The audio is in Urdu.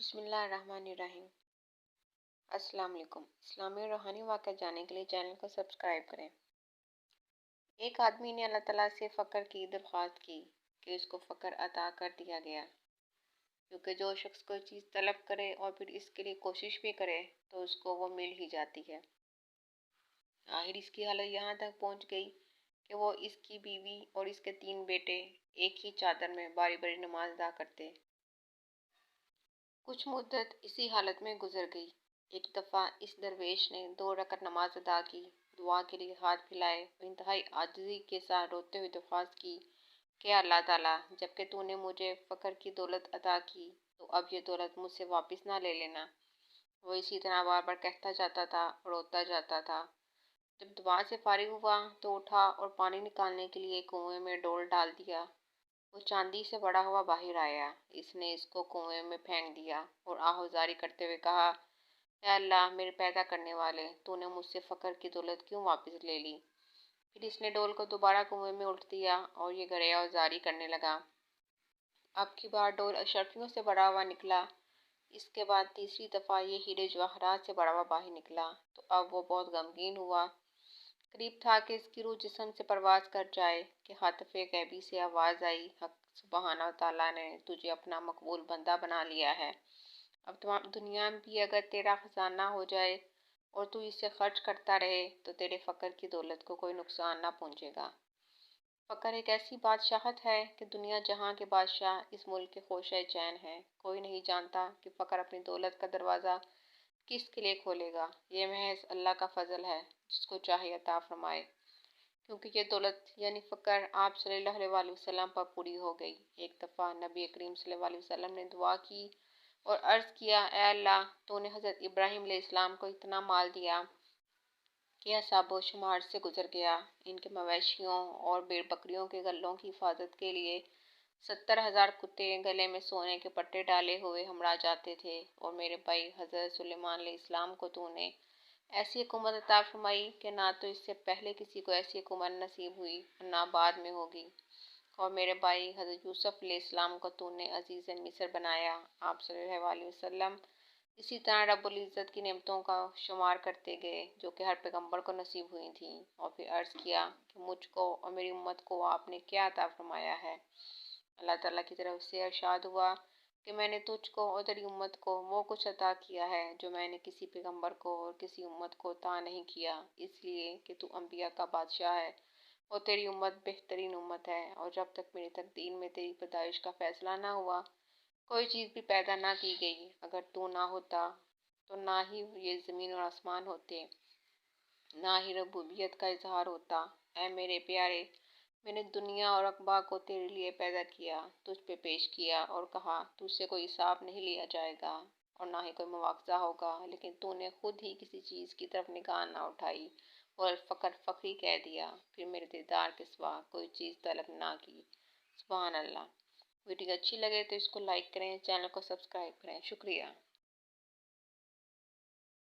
بسم اللہ الرحمن الرحیم۔ السلام علیکم۔ اسلامی اور روحانی واقعہ جاننے کے لیے چینل کو سبسکرائب کریں۔ ایک آدمی نے اللہ تعالیٰ سے فقر کی درخواست کی کہ اس کو فقر عطا کر دیا گیا، کیونکہ جو شخص کوئی چیز طلب کرے اور پھر اس کے لیے کوشش بھی کرے تو اس کو وہ مل ہی جاتی ہے۔ آخر اس کی حالت یہاں تک پہنچ گئی کہ وہ اس کی بیوی اور اس کے 3 بیٹے ایک ہی چادر میں باری باری نماز ادا کرتے۔ کچھ مدت اسی حالت میں گزر گئی۔ ایک دفعہ اس درویش نے 2 رکعت نماز ادا کی، دعا کے لیے ہاتھ پھیلائے اور انتہائی عاجزی کے ساتھ روتے ہوئے درخواست کی کہ اللہ تعالیٰ، جبکہ تو نے مجھے فقر کی دولت عطا کی تو اب یہ دولت مجھ سے واپس نہ لے لینا۔ وہ اسی طرح بار بار کہتا جاتا تھا، روتا جاتا تھا۔ جب دعا سے فارغ ہوا تو اٹھا اور پانی نکالنے کے لیے کنویں میں ڈول ڈال دیا۔ وہ چاندی سے بڑا ہوا باہر آیا۔ اس نے اس کو کنویں میں پھینک دیا اور آہوازاری کرتے ہوئے کہا، اے اللہ میرے پیدا کرنے والے، تو نے مجھ سے فقر کی دولت کیوں واپس لے لی؟ پھر اس نے ڈول کو دوبارہ کنویں میں الٹ دیا اور یہ گریہ زاری کرنے لگا۔ اب کی بار ڈول اشرفیوں سے بڑا ہوا نکلا۔ اس کے بعد تیسری دفعہ یہ ہیرے جواہرات سے بڑا ہوا باہر نکلا تو اب وہ بہت غمگین ہوا۔ قریب تھا کہ اس کی روح جسم سے پرواز کر جائے کہ ہاتف غیبی سے آواز آئی، حق سبحانہ وتعالیٰ نے تجھے اپنا مقبول بندہ بنا لیا ہے۔ اب تمام دنیا بھی اگر تیرا خزانہ ہو جائے اور تو اسے خرچ کرتا رہے تو تیرے فقر کی دولت کو کوئی نقصان نہ پہنچے گا۔ فقر ایک ایسی بادشاہت ہے کہ دنیا جہاں کے بادشاہ اس ملک کے خوشۂ چین ہیں۔ کوئی نہیں جانتا کہ فقر اپنی دولت کا دروازہ کس کے لیے کھولے گا۔ یہ محض اللہ کا فضل ہے، جس کو چاہے عطا فرمائے۔ کیونکہ یہ دولت یعنی فقر آپ صلی اللہ علیہ وسلم پر پوری ہو گئی۔ ایک دفعہ نبی کریم صلی اللہ علیہ وسلم نے دعا کی اور عرض کیا، اے اللہ، تو نے حضرت ابراہیم علیہ السلام کو اتنا مال دیا کہ حساب و شمار سے گزر گیا۔ ان کے مویشیوں اور بھیڑ بکریوں کے گلوں کی حفاظت کے لیے 70,000 کتے گلے میں سونے کے پٹے ڈالے ہوئے ہمراہ جاتے تھے، اور میرے بھائی حضرت سلیمان علیہ السلام کو تو نے ایسی حکومت عطا فرمائی کہ نہ تو اس سے پہلے کسی کو ایسی حکومت نصیب ہوئی اور نہ بعد میں ہوگی، اور میرے بھائی حضرت یوسف علیہ السلام کو تو نے عزیز مصر بنایا۔ آپ صلی اللہ علیہ وسلم اسی طرح رب العزت کی نعمتوں کا شمار کرتے گئے جو کہ ہر پیغمبر کو نصیب ہوئی تھیں، اور پھر عرض کیا کہ مجھ کو اور میری امت کو آپ نے کیا عطا فرمایا ہے؟ اللہ تعالیٰ کی طرف سے ارشاد ہوا کہ میں نے تجھ کو اور تیری امت کو وہ کچھ عطا کیا ہے جو میں نے کسی پیغمبر کو اور کسی امت کو عطا نہیں کیا، اس لیے کہ تو انبیاء کا بادشاہ ہے اور تیری امت بہترین امت ہے، اور جب تک میری تقدیر میں تیری پیدائش کا فیصلہ نہ ہوا کوئی چیز بھی پیدا نہ کی گئی۔ اگر تو نہ ہوتا تو نہ ہی یہ زمین اور آسمان ہوتے، نہ ہی ربوبیت کا اظہار ہوتا۔ اے میرے پیارے، میں نے دنیا اور عقبہ کو تیرے لیے پیدا کیا، تجھ پہ پیش کیا اور کہا تجھ سے کوئی حساب نہیں لیا جائے گا اور نہ ہی کوئی مواخذہ ہوگا، لیکن تو نے خود ہی کسی چیز کی طرف نگاہ نہ اٹھائی اور الفقر فقری کہہ دیا، پھر میرے دیدار کے سوا کوئی چیز طلب نہ کی۔ سبحان اللہ۔ ویڈیو اچھی لگے تو اس کو لائک کریں، چینل کو سبسکرائب کریں۔ شکریہ۔